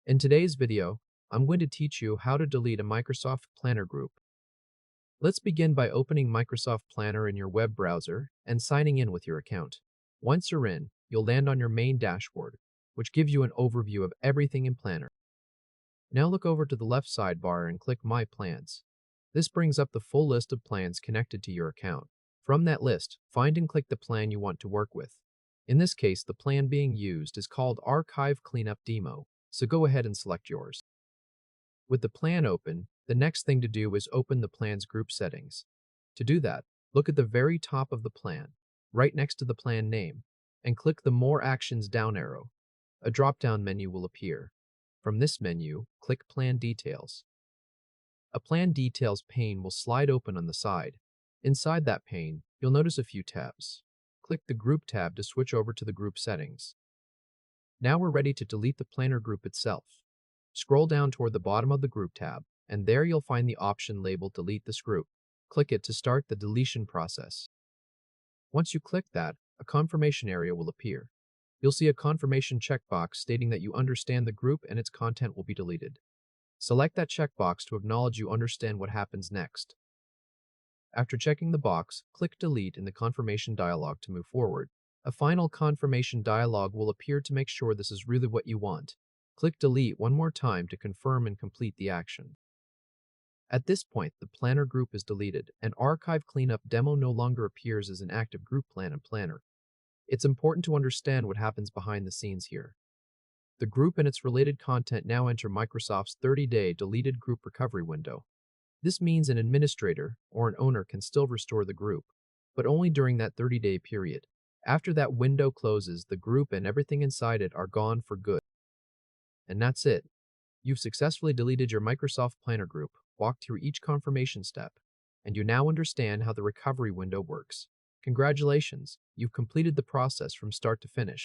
In today's video, I'm going to teach you how to delete a Microsoft Planner group. Let's begin by opening Microsoft Planner in your web browser and signing in with your account. Once you're in, you'll land on your main dashboard, which gives you an overview of everything in Planner. Now look over to the left sidebar and click My Plans. This brings up the full list of plans connected to your account. From that list, find and click the plan you want to work with. In this case, the plan being used is called Archive Cleanup Demo, so go ahead and select yours. With the plan open, the next thing to do is open the plan's group settings. To do that, look at the very top of the plan, right next to the plan name, and click the More Actions down arrow. A drop-down menu will appear. From this menu, click Plan Details. A Plan Details pane will slide open on the side. Inside that pane, you'll notice a few tabs. Click the Group tab to switch over to the group settings. Now we're ready to delete the planner group itself. Scroll down toward the bottom of the Group tab, and there you'll find the option labeled Delete this group. Click it to start the deletion process. Once you click that, a confirmation area will appear. You'll see a confirmation checkbox stating that you understand the group and its content will be deleted. Select that checkbox to acknowledge you understand what happens next. After checking the box, click Delete in the confirmation dialog to move forward. A final confirmation dialog will appear to make sure this is really what you want. Click Delete one more time to confirm and complete the action. At this point, the planner group is deleted, and Archive Cleanup Demo no longer appears as an active group plan in Planner. It's important to understand what happens behind the scenes here. The group and its related content now enter Microsoft's 30-day deleted group recovery window. This means an administrator or an owner can still restore the group, but only during that 30-day period. After that window closes, the group and everything inside it are gone for good. And that's it. You've successfully deleted your Microsoft Planner group, walked through each confirmation step, and you now understand how the recovery window works. Congratulations, you've completed the process from start to finish.